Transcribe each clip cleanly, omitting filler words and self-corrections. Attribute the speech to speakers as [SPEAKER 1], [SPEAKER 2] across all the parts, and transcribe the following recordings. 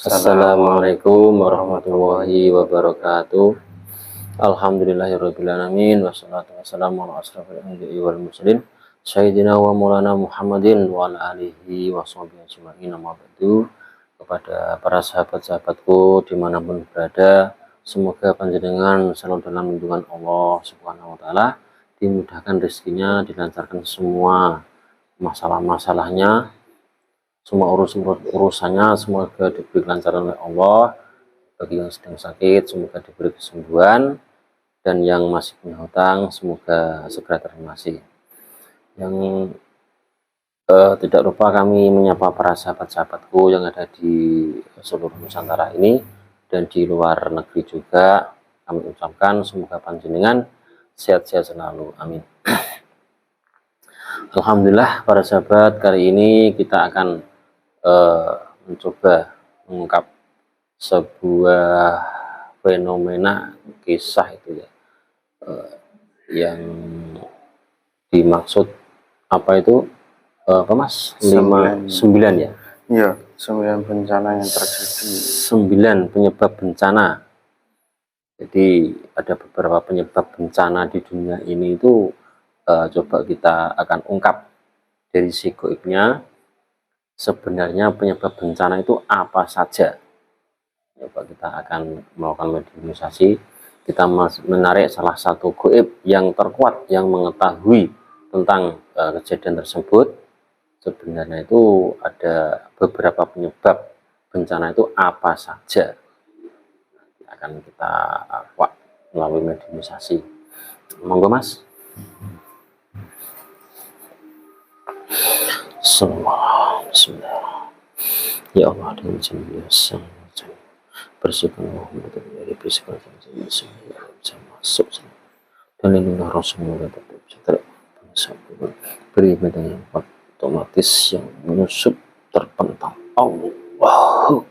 [SPEAKER 1] Assalamualaikum warahmatullahi wabarakatuh. Alhamdulillahirabbil alamin wassalatu wassalamu ala asrofil anbiya'i wal mursalin sayyidina wa maulana Muhammadin wa ala alihi washabihi ajmain. Amma ba'du. Kepada para sahabat-sahabatku dimanapun berada, semoga panjenengan selalu dalam lindungan Allah Subhanahu wa taala, dimudahkan rezekinya, dilancarkan semua masalah-masalahnya, semua urusannya semoga diberi kelancaran oleh Allah. Bagi yang sedang sakit semoga diberi kesembuhan, dan yang masih punya hutang semoga segera terlunasi. Yang tidak lupa kami menyapa para sahabat-sahabatku yang ada di seluruh Nusantara ini dan di luar negeri juga. Kami ucapkan semoga panjenengan sehat-sehat selalu, amin. Alhamdulillah para sahabat, kali ini kita akan mencoba mengungkap sebuah fenomena kisah itu ya, yang dimaksud apa itu apa Mas? 9 ya?
[SPEAKER 2] Iya, 9 bencana yang terjadi.
[SPEAKER 1] 9 penyebab bencana. Jadi ada beberapa penyebab bencana di dunia ini itu coba kita akan ungkap dari sisi goibnya. Sebenarnya penyebab bencana itu apa saja? Coba kita akan melakukan mediumisasi. Kita menarik salah satu goib yang terkuat yang mengetahui tentang kejadian tersebut. Sebenarnya itu ada beberapa penyebab bencana itu apa saja. Akan kita melalui mediumisasi. Monggo Mas. Bismillah. Ya Allah, dengan jamilah sang bersihkan Muhammad dari bersihkan masuk dan lindungilah Rasulullah tetap setelah beri medan yang otomatis yang menyusup terpentang. Allah.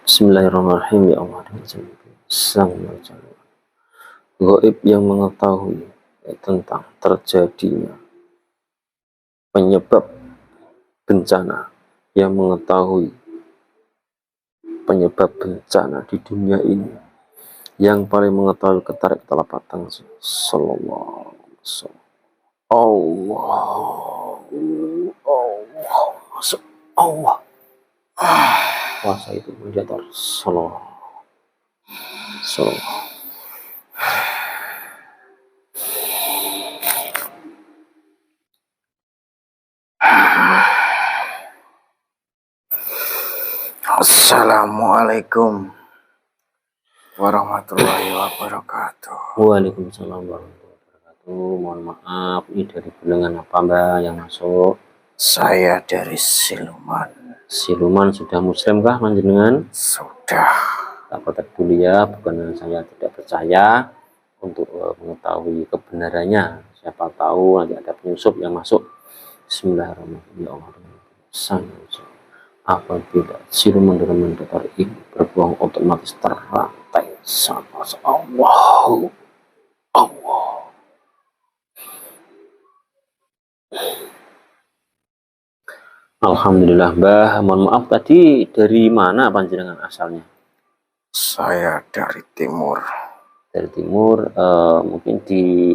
[SPEAKER 1] Bismillahirrahmanirrahim. Ya Allah, dengan jamilah sang gaib yang mengetahui tentang terjadinya penyebab bencana, yang mengetahui penyebab bencana di dunia ini, yang paling mengetahui ketarik telapak tangan sallallahu alaihi wasallam. Allah kuasa itu menjadi sallallahu.
[SPEAKER 2] Assalamualaikum warahmatullahi wabarakatuh.
[SPEAKER 1] Waalaikumsalam warahmatullahi wabarakatuh. Mohon maaf, ini dari bilangan apa Mbak yang masuk?
[SPEAKER 2] Saya dari Siluman.
[SPEAKER 1] Siluman sudah muslim kah panjenengan?
[SPEAKER 2] Sudah.
[SPEAKER 1] Tak kotak dulu ya, bukan saya tidak percaya, untuk mengetahui kebenarannya. Siapa tahu nanti ada penyusup yang masuk. Bismillahirrahmanirrahim. Apabila siluman dalam mendatar ini berbohong, otomatis terrantai sama Allah. Alhamdulillah Mbah, mohon maaf tadi dari mana panjenengan asalnya?
[SPEAKER 2] Saya dari timur.
[SPEAKER 1] Dari timur, mungkin di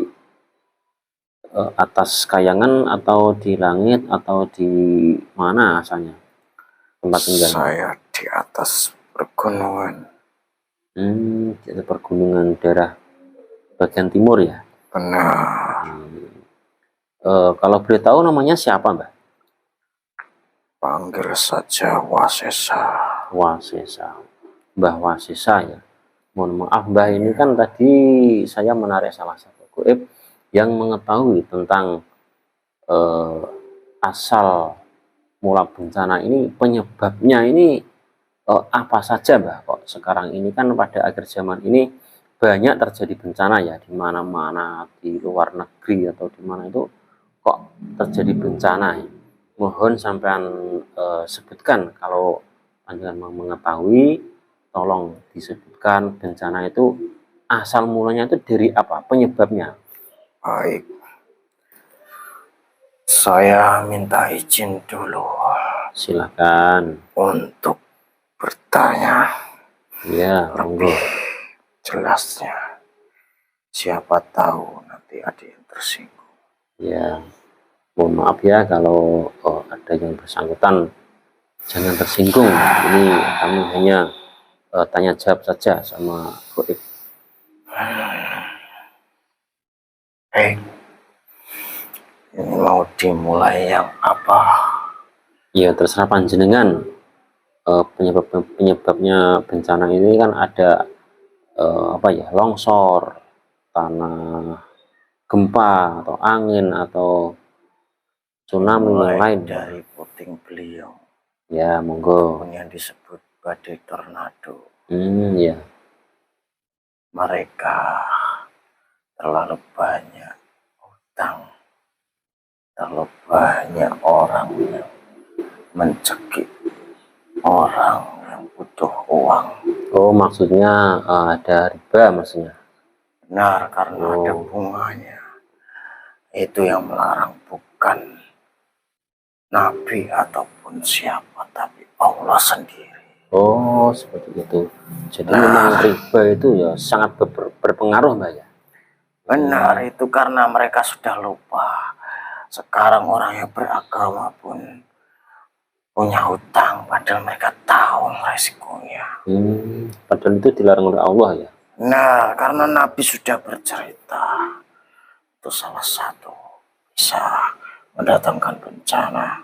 [SPEAKER 1] atas kayangan atau di langit atau di mana asalnya tempat tinggal?
[SPEAKER 2] Saya di atas pergunungan.
[SPEAKER 1] Di atas pergunungan daerah bagian timur ya?
[SPEAKER 2] Benar.
[SPEAKER 1] Kalau boleh tahu namanya siapa Mbah?
[SPEAKER 2] Panggil saja Wasesa.
[SPEAKER 1] Wasesa, Mbah Wasesa ya. Mohon maaf Mbah, ini kan tadi saya menarik salah satu goib yang mengetahui tentang asal mula bencana ini, penyebabnya ini apa saja Mbah. Kok sekarang ini kan pada akhir zaman ini banyak terjadi bencana ya, di mana-mana, di luar negeri atau di mana itu kok terjadi bencana ya. Mohon sampean sebutkan, kalau panjenengan mau mengetahui, tolong disebutkan bencana itu asal mulanya itu dari apa, penyebabnya.
[SPEAKER 2] Baik. Saya minta izin dulu
[SPEAKER 1] Silakan.
[SPEAKER 2] untuk bertanya
[SPEAKER 1] Ya, monggo.
[SPEAKER 2] lebih jelasnya. Siapa tahu nanti ada yang tersinggung.
[SPEAKER 1] Ya, mohon maaf ya kalau ada yang bersangkutan, jangan tersinggung. Ini kami hanya tanya jawab saja sama Goib.
[SPEAKER 2] Hei, ini mau dimulai yang apa?
[SPEAKER 1] Ya, terserah panjenengan. Penyebabnya bencana ini kan ada apa ya, longsor, tanah, gempa atau angin atau tsunami yang
[SPEAKER 2] Mulai
[SPEAKER 1] lain.
[SPEAKER 2] dari puting beliung
[SPEAKER 1] Ya, monggo.
[SPEAKER 2] yang disebut badai tornado.
[SPEAKER 1] Ya.
[SPEAKER 2] Mereka terlalu banyak hutang, terlalu banyak orang yang mencekik orang yang butuh uang.
[SPEAKER 1] Oh, maksudnya ada riba maksudnya.
[SPEAKER 2] Benar, karena ada
[SPEAKER 1] Oh.
[SPEAKER 2] bunganya. Itu yang melarang bukan nabi ataupun siapa, tapi Allah sendiri.
[SPEAKER 1] Oh, seperti itu. Jadi memang riba itu ya sangat berpengaruh, Mbak ya.
[SPEAKER 2] Benar, itu karena mereka sudah lupa. Sekarang orang yang beragama pun punya hutang, padahal mereka tahu resikonya.
[SPEAKER 1] Padahal itu dilarang oleh Allah ya.
[SPEAKER 2] Nah, karena Nabi sudah bercerita, itu salah satu bisa mendatangkan bencana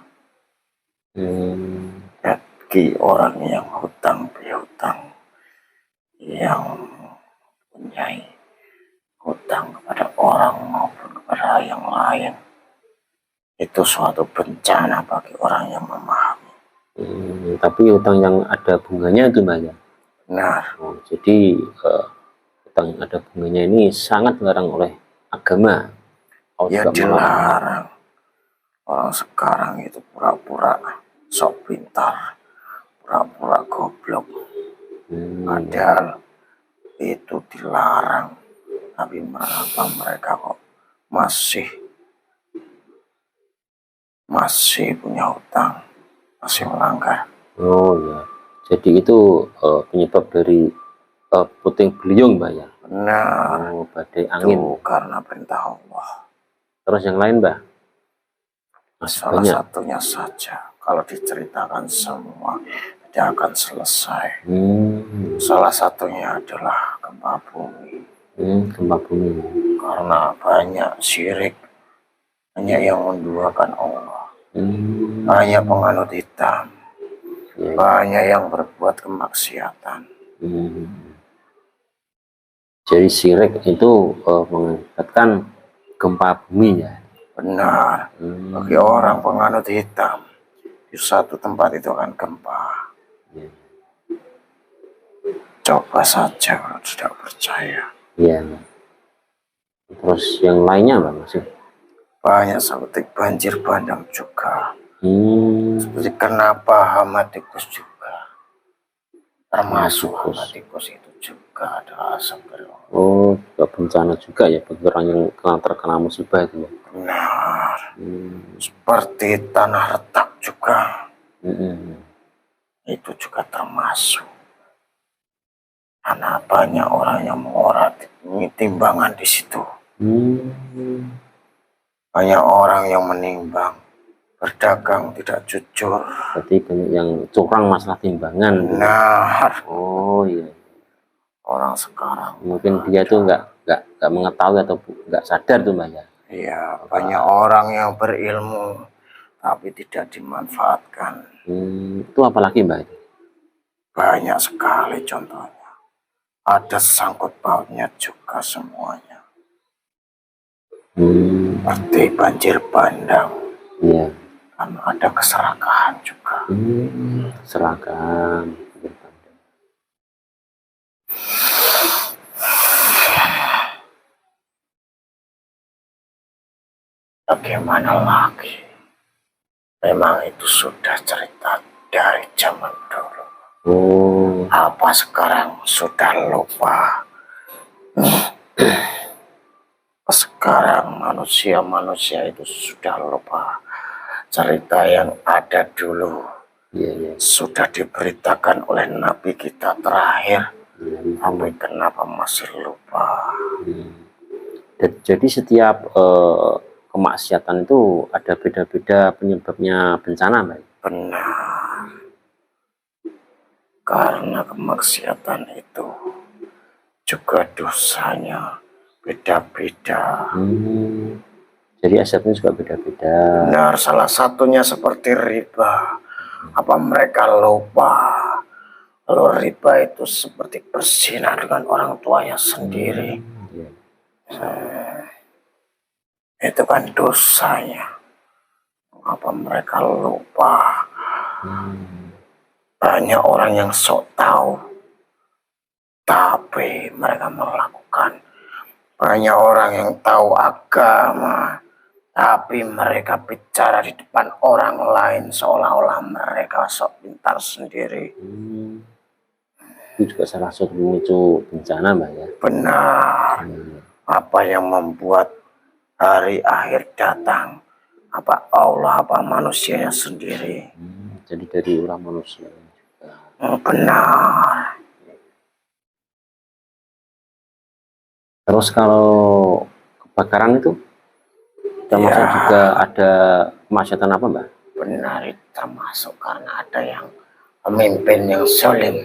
[SPEAKER 2] bagi orang yang hutang piutang, yang punya hutang kepada orang maupun kepada yang lain. Itu suatu bencana bagi orang yang memahami.
[SPEAKER 1] Tapi hutang yang ada bunganya itu, Mbak ya.
[SPEAKER 2] Benar.
[SPEAKER 1] Oh, jadi hutang yang ada bunganya ini sangat dilarang oleh agama.
[SPEAKER 2] Ya dilarang. Orang sekarang itu pura-pura sok pintar, pura-pura goblok. Padahal itu dilarang. Tapi mengapa mereka kok masih punya hutang, masih melanggar?
[SPEAKER 1] Oh ya, jadi itu penyebab dari puting beliung, Mbak ya.
[SPEAKER 2] Benar.
[SPEAKER 1] Oh, badai angin.
[SPEAKER 2] Itu karena perintah Allah.
[SPEAKER 1] Terus yang lain, Mbak?
[SPEAKER 2] Salah satunya saja, kalau diceritakan semua tidak akan selesai. Salah satunya adalah gempa bumi.
[SPEAKER 1] Gempa bumi.
[SPEAKER 2] Karena banyak syirik, banyak yang menduakan Allah, banyak penganut hitam, banyak yang berbuat kemaksiatan.
[SPEAKER 1] Jadi syirik itu mengakibatkan gempa bumi ya.
[SPEAKER 2] Benar. Bagi orang penganut hitam, di satu tempat itu akan gempa. Coba saja kalau tidak percaya.
[SPEAKER 1] Iya. Terus yang lainnya Mbak masih?
[SPEAKER 2] Banyak seperti banjir bandang juga. Seperti kenapa hama tikus juga. Termasuk hama tikus itu juga adalah asap beruang.
[SPEAKER 1] Oh, bencana juga ya bagi orang yang terkena musibah itu ya.
[SPEAKER 2] Benar. Seperti tanah retak juga. Itu juga termasuk. Karena banyak orang yang mengorat timbangan di situ. Banyak orang yang menimbang, berdagang tidak jujur.
[SPEAKER 1] Berarti banyak yang curang masalah timbangan.
[SPEAKER 2] Benar.
[SPEAKER 1] Oh iya.
[SPEAKER 2] Orang sekarang
[SPEAKER 1] mungkin dia tuh nggak mengetahui atau nggak sadar tuh Mbak ya.
[SPEAKER 2] Iya, banyak orang yang berilmu tapi tidak dimanfaatkan.
[SPEAKER 1] Itu apalagi Mbak itu?
[SPEAKER 2] Banyak sekali contohnya. Ada sangkut pautnya juga semuanya. Seperti banjir bandang.
[SPEAKER 1] Iya.
[SPEAKER 2] Karena ada keserakahan juga.
[SPEAKER 1] Keserakahan.
[SPEAKER 2] Bagaimana lagi? Memang itu sudah cerita dari zaman dulu. Apa sekarang sudah lupa? Sekarang manusia itu sudah lupa cerita yang ada dulu
[SPEAKER 1] Iya.
[SPEAKER 2] sudah diberitakan oleh Nabi kita terakhir.
[SPEAKER 1] Iya.
[SPEAKER 2] Tapi kenapa masih lupa?
[SPEAKER 1] Jadi setiap kemaksiatan itu ada beda-beda penyebabnya bencana, Mbak.
[SPEAKER 2] Benar. Karena kemaksiatan itu juga dosanya beda-beda.
[SPEAKER 1] Jadi asetnya juga beda-beda.
[SPEAKER 2] Benar, salah satunya seperti riba. Apa mereka lupa kalau riba itu seperti berzina dengan orang tuanya sendiri? Itu kan dosanya. Apa mereka lupa? Banyak orang yang sok tahu, tapi mereka melakukan. Banyak orang yang tahu agama, tapi mereka bicara di depan orang lain seolah-olah mereka sok pintar sendiri.
[SPEAKER 1] Itu juga salah satu pemicu bencana, Mbak, ya.
[SPEAKER 2] Benar. Apa yang membuat hari akhir datang? Apa Allah, apa manusianya sendiri?
[SPEAKER 1] Jadi dari ulah manusia juga.
[SPEAKER 2] Benar.
[SPEAKER 1] Terus kalau kebakaran itu termasuk juga ada kemaksiatan apa, Mbak?
[SPEAKER 2] Benar, itu termasuk karena ada yang pemimpin yang zalim.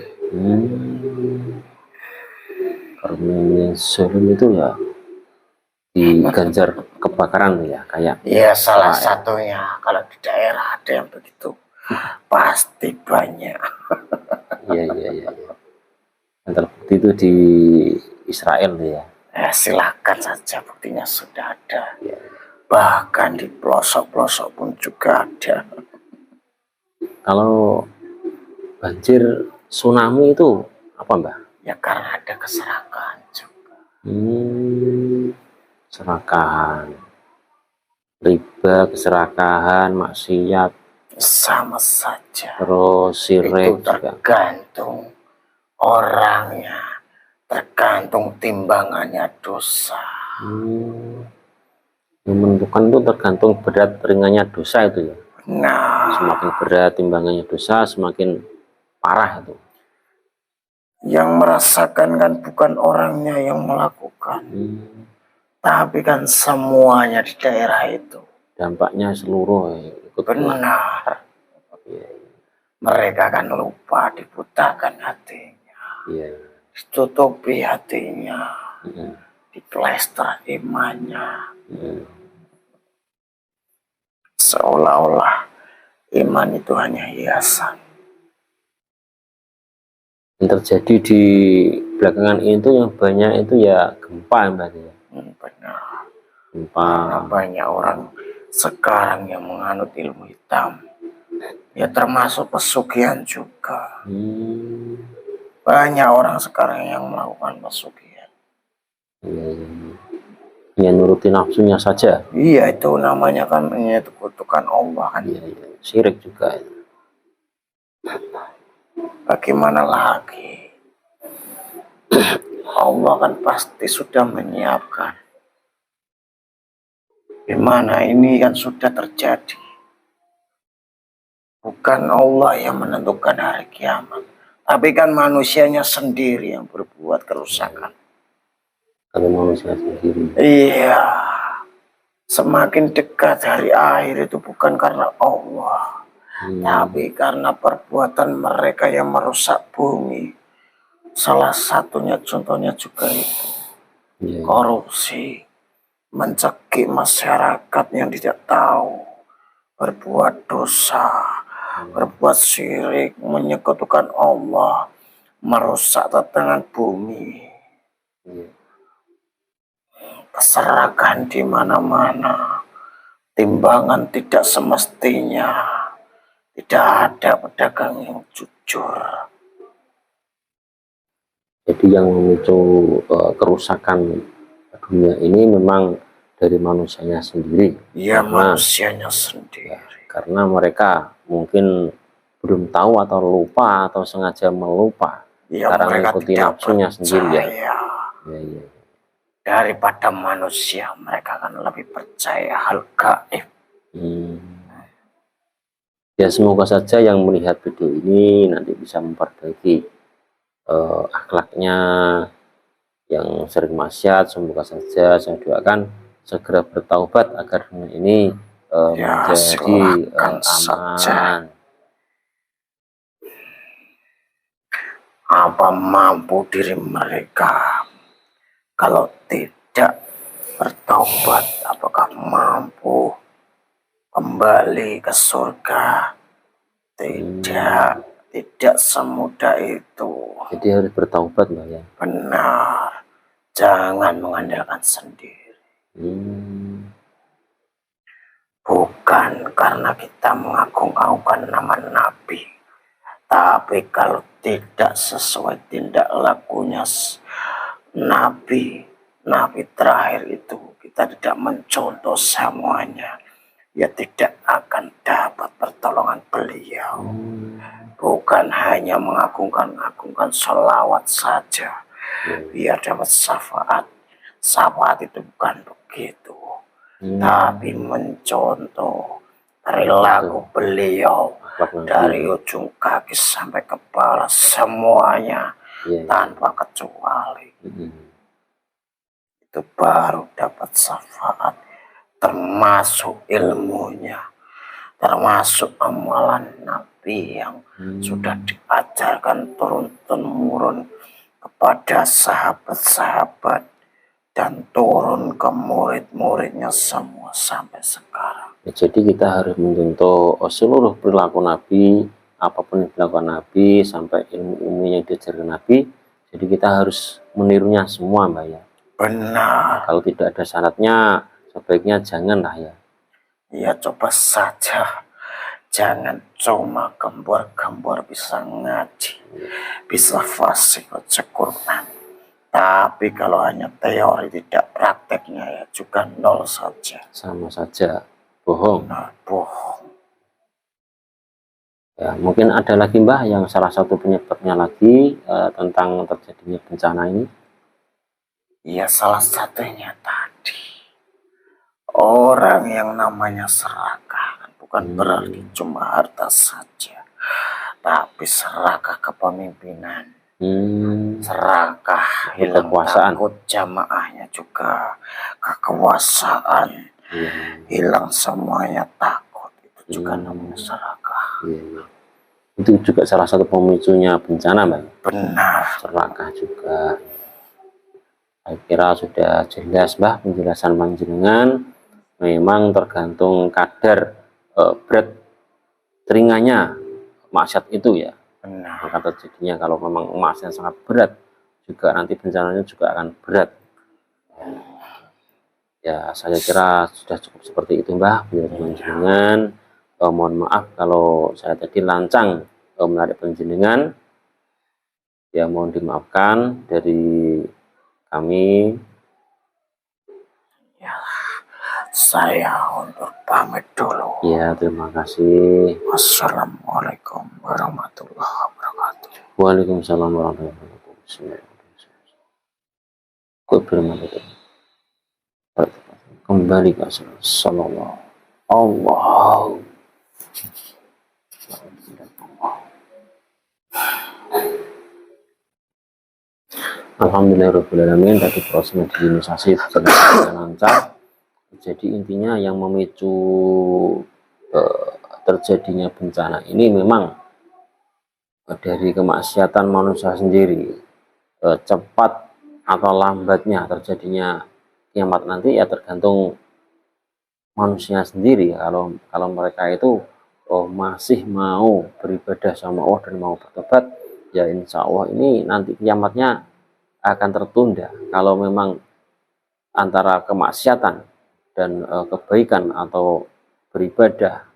[SPEAKER 1] Pemimpin yang zalim itu ya diganjar kebakaran ya, kayak.
[SPEAKER 2] Iya, salah satunya. Kalau di daerah ada yang begitu, pasti banyak.
[SPEAKER 1] Iya. Yang terbukti itu di Israel ya.
[SPEAKER 2] Silakan saja, buktinya sudah ada. Bahkan di pelosok-pelosok pun juga ada.
[SPEAKER 1] Kalau banjir tsunami itu apa, Mbak?
[SPEAKER 2] Ya karena ada keserakahan juga.
[SPEAKER 1] Keserakahan, riba, keserakahan, maksiat,
[SPEAKER 2] sama saja.
[SPEAKER 1] terus sirik
[SPEAKER 2] itu tergantung orangnya, tergantung timbangannya dosa.
[SPEAKER 1] Yang menentukan itu tergantung berat ringannya dosa itu ya.
[SPEAKER 2] Nah,
[SPEAKER 1] semakin berat timbangannya dosa, semakin parah itu.
[SPEAKER 2] Yang merasakan kan bukan orangnya yang melakukan, tapi kan semuanya di daerah itu.
[SPEAKER 1] Dampaknya seluruh ikut.
[SPEAKER 2] Benar. Mereka kan lupa, dibutakan hatinya. Ditutupi hatinya. Diplester imannya. Seolah-olah iman itu hanya hiasan.
[SPEAKER 1] Yang terjadi di belakangan itu yang banyak itu ya gempa, Mbak.
[SPEAKER 2] Benar.
[SPEAKER 1] Gempa.
[SPEAKER 2] Karena banyak orang sekarang yang menganut ilmu hitam. Ya termasuk pesugihan juga. Banyak orang sekarang yang melakukan pesugihan.
[SPEAKER 1] Ya nuruti nafsunya saja.
[SPEAKER 2] Iya, itu namanya kan menyekutukan Allah kan.
[SPEAKER 1] Iya. Syirik juga.
[SPEAKER 2] Bagaimana lagi? Allah kan pasti sudah menyiapkan. Di mana ini kan sudah terjadi. Bukan Allah yang menentukan hari kiamat, tapi kan manusianya sendiri yang berbuat kerusakan.
[SPEAKER 1] Kalau manusia sendiri.
[SPEAKER 2] Iya. Semakin dekat hari akhir itu bukan karena Allah, tapi karena perbuatan mereka yang merusak bumi. Salah satunya contohnya juga itu. Korupsi, mencekik masyarakat yang tidak tahu, berbuat dosa, berbuat syirik, menyekutukan Allah, merusak tatanan bumi. Keserakahan di mana-mana, timbangan tidak semestinya, tidak ada pedagang yang jujur.
[SPEAKER 1] Jadi yang memicu kerusakan dunia ini memang dari manusianya sendiri.
[SPEAKER 2] Ya, manusianya sendiri.
[SPEAKER 1] Karena mereka mungkin belum tahu atau lupa atau sengaja melupa.
[SPEAKER 2] Ya,
[SPEAKER 1] karena
[SPEAKER 2] mereka
[SPEAKER 1] mengikuti
[SPEAKER 2] tidak
[SPEAKER 1] nafsunya sendiri
[SPEAKER 2] ya. Daripada manusia, mereka akan lebih percaya hal gaib.
[SPEAKER 1] Ya semoga saja yang melihat video ini nanti bisa memperbaiki akhlaknya, yang sering maksiat. Semoga saja saya doakan segera bertaubat agar dunia ini
[SPEAKER 2] Ya,
[SPEAKER 1] menjadi
[SPEAKER 2] silahkan saja.
[SPEAKER 1] aman.
[SPEAKER 2] Apa mampu diri mereka? Kalau tidak bertaubat, apakah mampu kembali ke surga? Tidak, tidak semudah itu.
[SPEAKER 1] Jadi harus bertaubat, Mbak ya.
[SPEAKER 2] Benar, jangan mengandalkan sendiri. Bukan karena kita mengagung-agungkan nama Nabi, tapi kalau tidak sesuai tindak lakunya Nabi terakhir itu, kita tidak mencontoh semuanya, ya tidak akan dapat pertolongan beliau. Bukan hanya mengagungkan sholawat saja biar dapat syafaat. Syafaat itu bukan begitu, tapi mencontoh perilaku beliau dari ujung kaki sampai kepala, semuanya tanpa kecuali. Itu baru dapat syafaat, termasuk ilmunya, termasuk amalan Nabi yang sudah diajarkan turun-temurun kepada sahabat-sahabat dan turun ke murid-muridnya semua sampai sekarang.
[SPEAKER 1] Jadi kita harus mencontoh seluruh perilaku Nabi, apapun yang dilakukan Nabi, sampai ilmu-ilmu yang diajarkan Nabi. Jadi kita harus menirunya semua, Mbak ya.
[SPEAKER 2] Benar.
[SPEAKER 1] Kalau tidak ada syaratnya, sebaiknya janganlah ya.
[SPEAKER 2] Ya coba saja, jangan cuma gembor-gembor bisa ngaji, bisa fasih baca Quran. Tapi kalau hanya teori tidak prakteknya ya juga nol saja.
[SPEAKER 1] Sama saja, bohong.
[SPEAKER 2] Nah, bohong.
[SPEAKER 1] Ya, mungkin ada lagi Mbah yang salah satu penyebabnya lagi tentang terjadinya bencana ini.
[SPEAKER 2] Ya salah satunya tadi, orang yang namanya serakah bukan berarti cuma harta saja, tapi serakah kepemimpinan, serakah hilang takut jamaahnya juga, kekuasaan, hilang semuanya takut, itu juga namanya serakah.
[SPEAKER 1] Itu juga salah satu pemicunya bencana, Mbak.
[SPEAKER 2] Benar.
[SPEAKER 1] Serakah juga. Saya kira sudah jelas, Mbah, penjelasan panjenengan. Memang tergantung kadar berat ringannya maksiat itu ya.
[SPEAKER 2] Benar.
[SPEAKER 1] Maka terjadinya kalau memang maksiat sangat berat, juga nanti bencananya juga akan berat. Ya, saya kira sudah cukup seperti itu, Mbah, penjelasan panjenengan. Mohon maaf kalau saya tadi lancang menarik panjenengan. Ya, mohon dimaafkan dari kami.
[SPEAKER 2] Ya, saya untuk pamit dulu.
[SPEAKER 1] Ya, terima kasih.
[SPEAKER 2] Wassalamualaikum warahmatullahi wabarakatuh.
[SPEAKER 1] Waalaikumsalam warahmatullahi wabarakatuh. Kembali ke Rasulullah. Allah. Alhamdulillahirrahmanirrahim. Tadi proses mediumisasi sudah lancar. Jadi intinya yang memicu terjadinya bencana ini memang dari kemaksiatan manusia sendiri. Cepat atau lambatnya terjadinya kiamat nanti ya tergantung manusia sendiri. Kalau mereka itu masih mau beribadah sama Allah dan mau bertobat, ya insya Allah ini nanti kiamatnya akan tertunda. Kalau memang antara kemaksiatan dan kebaikan atau beribadah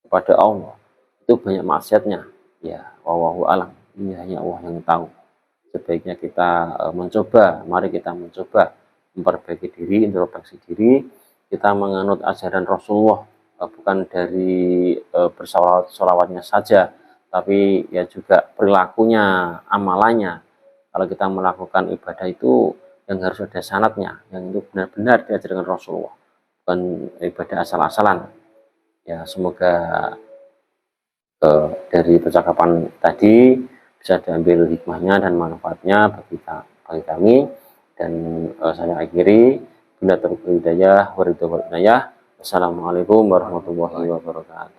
[SPEAKER 1] kepada Allah itu banyak maksiatnya, ya wallahu alam, ini hanya Allah yang tahu. Sebaiknya kita mencoba, mari kita mencoba memperbaiki diri, introspeksi diri, kita menganut ajaran Rasulullah, bukan dari bersolawatnya saja, tapi ya juga perilakunya, amalannya. Kalau kita melakukan ibadah itu yang harus ada syaratnya, yang itu benar-benar diajarkan Rasulullah, bukan ibadah asal-asalan. Ya, semoga dari percakapan tadi bisa diambil hikmahnya dan manfaatnya bagi kami. Dan saya akhiri, bila terhidayah waridho wal inayah. Wassalamualaikum warahmatullahi wabarakatuh.